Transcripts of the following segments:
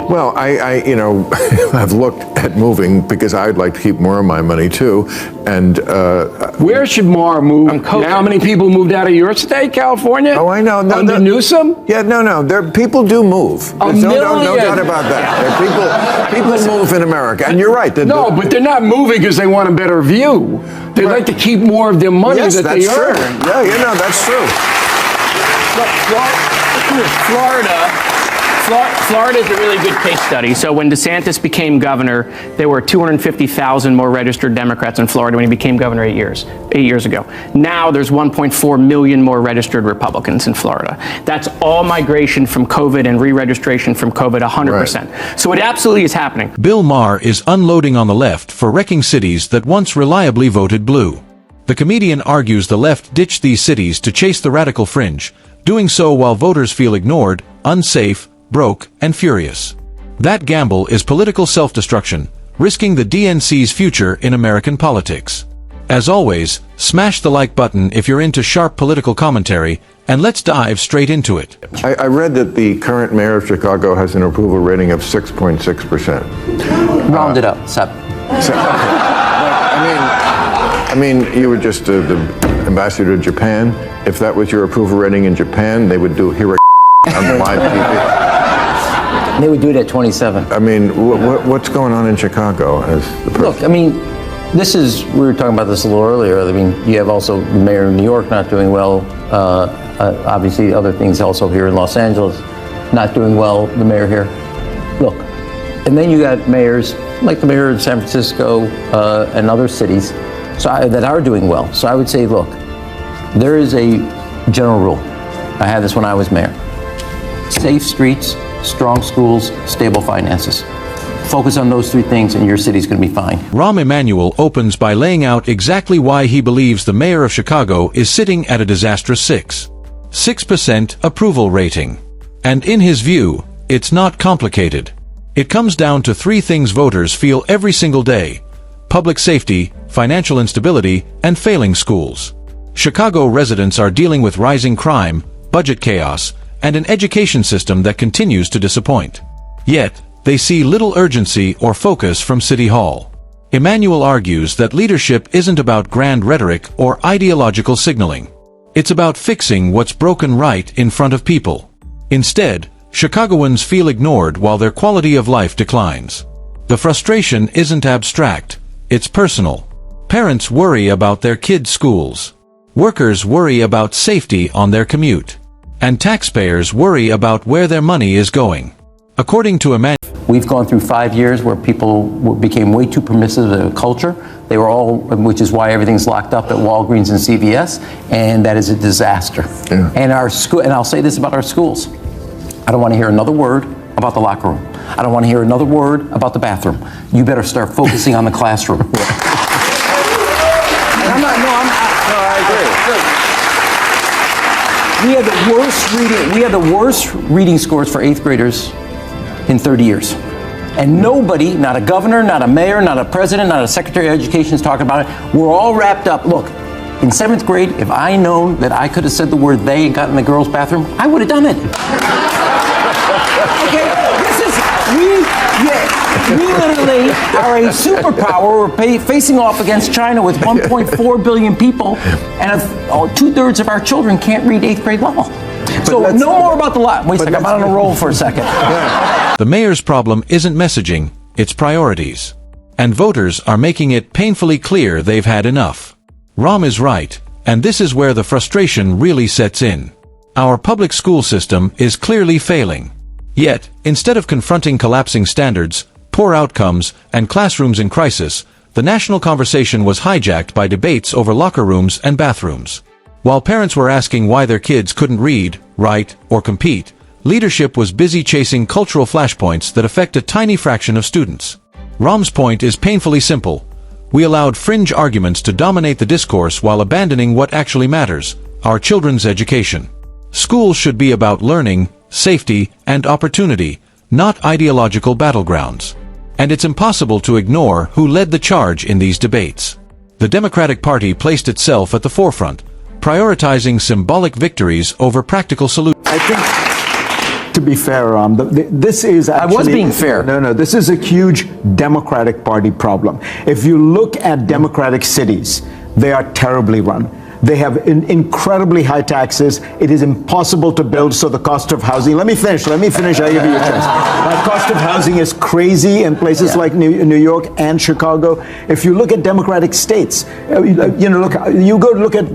Well, I've looked at moving because I'd like to keep more of my money too. And where should Maher move? How many people moved out of your state, California? Oh, I know. No, Under Newsom? Yeah, no. People do move. There's no doubt about that. People move in America, and you're right. But they're not moving because they want a better view. They like to keep more of their money that they earn. Yeah, that's true. Florida is a really good case study. So when DeSantis became governor, there were 250,000 more registered Democrats in Florida when he became governor 8 years ago. Now there's 1.4 million more registered Republicans in Florida. That's all migration from COVID and re-registration from COVID, 100%. Right. So it absolutely is happening. Bill Maher is unloading on the left for wrecking cities that once reliably voted blue. The comedian argues the left ditched these cities to chase the radical fringe, doing so while voters feel ignored, unsafe, broke, and furious. That gamble is political self-destruction, risking the DNC's future in American politics. As always, smash the like button if you're into sharp political commentary, and let's dive straight into it. I read that the current mayor of Chicago has an approval rating of 6.6%. Round it up, Sep. I mean, you were just the ambassador to Japan. If that was your approval rating in Japan, they would do on live TV. They would do it at 27. I mean, what's going on in Chicago as the person? Look, I mean, we were talking about this a little earlier. I mean, you have also the mayor of New York not doing well. Obviously, other things also here in Los Angeles not doing well, the mayor here. Look, and then you got mayors, like the mayor of San Francisco and other cities that are doing well. So I would say, look, there is a general rule. I had this when I was mayor. Safe streets, strong schools, stable finances. Focus on those three things and your city's going to be fine. Rahm Emanuel opens by laying out exactly why he believes the mayor of Chicago is sitting at a disastrous 6% approval rating. And in his view, it's not complicated. It comes down to three things voters feel every single day: public safety, financial instability, and failing schools. Chicago residents are dealing with rising crime, budget chaos, and an education system that continues to disappoint. Yet, they see little urgency or focus from City Hall. Emanuel argues that leadership isn't about grand rhetoric or ideological signaling. It's about fixing what's broken right in front of people. Instead, Chicagoans feel ignored while their quality of life declines. The frustration isn't abstract, it's personal. Parents worry about their kids' schools. Workers worry about safety on their commute. And taxpayers worry about where their money is going. According to Emanuel, we've gone through 5 years where people became way too permissive of culture. They were all, which is why everything's locked up at Walgreens and CVS, and that is a disaster. Yeah. And I'll say this about our schools. I don't want to hear another word about the locker room. I don't want to hear another word about the bathroom. You better start focusing on the classroom. I agree. We had the worst reading scores for 8th graders in 30 years. And nobody, not a governor, not a mayor, not a president, not a secretary of education is talking about it. We're all wrapped up. Look, in 7th grade, if I known that I could have said the word they and got in the girls' bathroom, I would have done it. Okay, we literally are a superpower. We're facing off against China with 1.4 billion people, and 2/3 of our children can't read 8th grade level. So no more about the lot. Wait a second, I'm on a roll for a second. The mayor's problem isn't messaging, it's priorities. And voters are making it painfully clear they've had enough. Rahm is right, and this is where the frustration really sets in. Our public school system is clearly failing. Yet, instead of confronting collapsing standards, poor outcomes, and classrooms in crisis, the national conversation was hijacked by debates over locker rooms and bathrooms. While parents were asking why their kids couldn't read, write, or compete, leadership was busy chasing cultural flashpoints that affect a tiny fraction of students. Rahm's point is painfully simple. We allowed fringe arguments to dominate the discourse while abandoning what actually matters, our children's education. Schools should be about learning, safety, and opportunity, not ideological battlegrounds. And it's impossible to ignore who led the charge in these debates. The Democratic Party placed itself at the forefront, prioritizing symbolic victories over practical solutions. I think to be fair, this is actually... I was being fair. No, this is a huge Democratic Party problem. If you look at Democratic cities, they are terribly run. They have incredibly high taxes. It is impossible to build, so the cost of housing... Let me finish. I'll give you a chance. The cost of housing is crazy in places like New York and Chicago. If you look at Democratic states, you go look at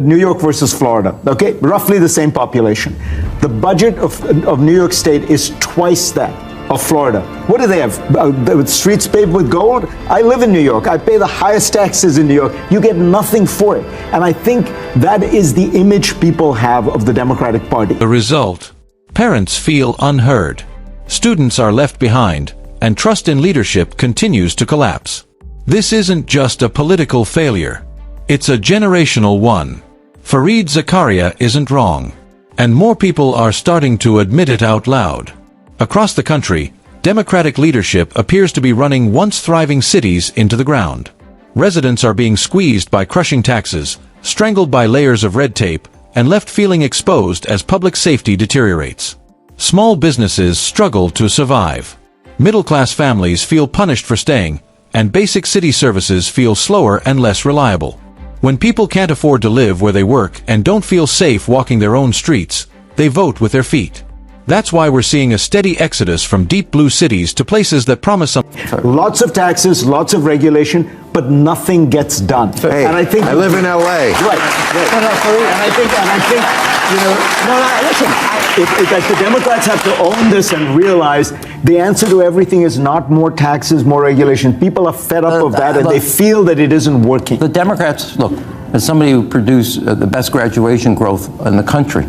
New York versus Florida, okay? Roughly the same population. The budget of New York State is twice that of Florida. What do they have? Streets paved with gold? I live in New York. I pay the highest taxes in New York. You get nothing for it. And I think that is the image people have of the Democratic Party. The result? Parents feel unheard. Students are left behind, and trust in leadership continues to collapse. This isn't just a political failure. It's a generational one. Fareed Zakaria isn't wrong. And more people are starting to admit it out loud. Across the country, Democratic leadership appears to be running once thriving cities into the ground. Residents are being squeezed by crushing taxes, strangled by layers of red tape, and left feeling exposed as public safety deteriorates. Small businesses struggle to survive. Middle-class families feel punished for staying, and basic city services feel slower and less reliable. When people can't afford to live where they work and don't feel safe walking their own streets, they vote with their feet. That's why we're seeing a steady exodus from deep blue cities to places that promise lots of taxes, lots of regulation, but nothing gets done. Hey, and I think I live in L.A. Right. And I think, listen. The Democrats have to own this and realize the answer to everything is not more taxes, more regulation. People are fed up of that, and they feel that it isn't working. The Democrats, look, as somebody who produced the best graduation growth in the country,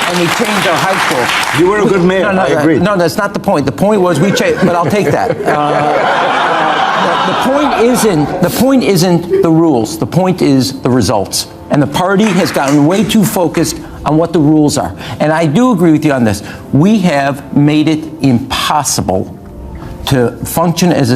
and we changed our high school. You were a good mayor. I agree. No, that's not the point. The point was we changed, but I'll take that. The point isn't the rules. The point is the results. And the party has gotten way too focused on what the rules are. And I do agree with you on this. We have made it impossible to function as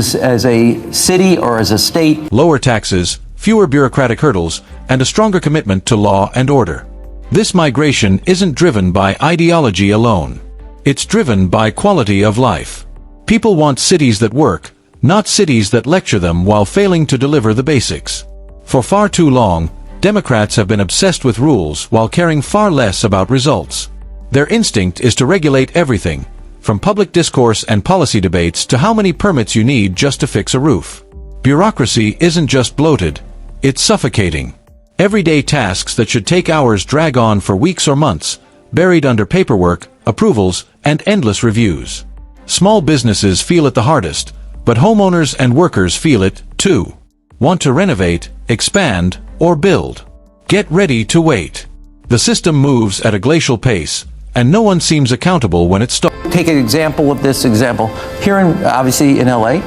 a city or as a state. Lower taxes, fewer bureaucratic hurdles, and a stronger commitment to law and order. This migration isn't driven by ideology alone. It's driven by quality of life. People want cities that work, not cities that lecture them while failing to deliver the basics. For far too long, Democrats have been obsessed with rules while caring far less about results. Their instinct is to regulate everything, from public discourse and policy debates to how many permits you need just to fix a roof. Bureaucracy isn't just bloated, it's suffocating. Everyday tasks that should take hours drag on for weeks or months, buried under paperwork, approvals, and endless reviews. Small businesses feel it the hardest, but homeowners and workers feel it, too. Want to renovate, expand, or build? Get ready to wait. The system moves at a glacial pace, and no one seems accountable when it stops. Take an example of this example. Here, obviously in LA,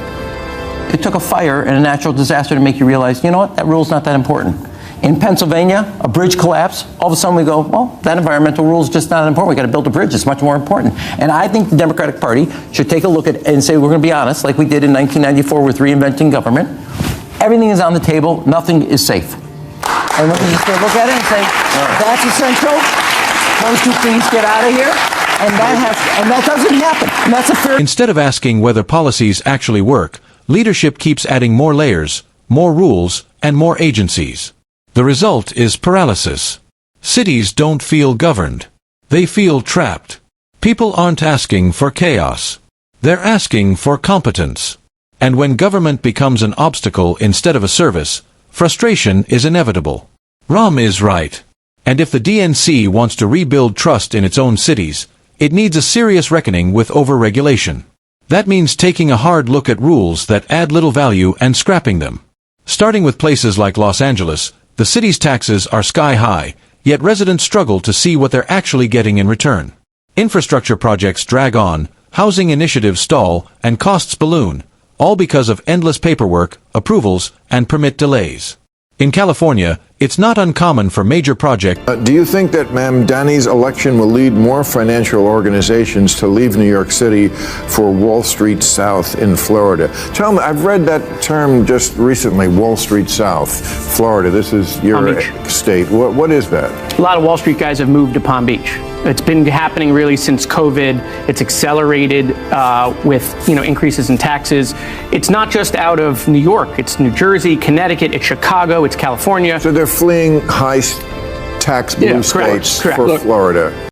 it took a fire and a natural disaster to make you realize, you know what, that rule's not that important. In Pennsylvania, a bridge collapsed. All of a sudden we go, well, that environmental rule is just not important. We got to build a bridge. It's much more important. And I think the Democratic Party should take a look at it and say, we're going to be honest, like we did in 1994 with reinventing government. Everything is on the table. Nothing is safe. And we're just going to look at it and say, that's essential. Those two things get out of here. And that doesn't happen. And that's a fair... Instead of asking whether policies actually work, leadership keeps adding more layers, more rules, and more agencies. The result is paralysis. Cities don't feel governed. They feel trapped. People aren't asking for chaos. They're asking for competence. And when government becomes an obstacle instead of a service, frustration is inevitable. Ram is right. And if the DNC wants to rebuild trust in its own cities, it needs a serious reckoning with overregulation. That means taking a hard look at rules that add little value and scrapping them. Starting with places like Los Angeles, the city's taxes are sky high, yet residents struggle to see what they're actually getting in return. Infrastructure projects drag on, housing initiatives stall, and costs balloon, all because of endless paperwork, approvals, and permit delays. In California, It's not uncommon for major projects. Do you think that Mamdani's election will lead more financial organizations to leave New York City for Wall Street South in Florida? Tell me, I've read that term just recently, Wall Street South, Florida. This is your Palm Beach. state. What is that? A lot of Wall Street guys have moved to Palm Beach. It's been happening really since COVID. It's accelerated with increases in taxes. It's not just out of New York. It's New Jersey, Connecticut, it's Chicago, it's California. So they're fleeing high tax blue states correct. for Look, Florida.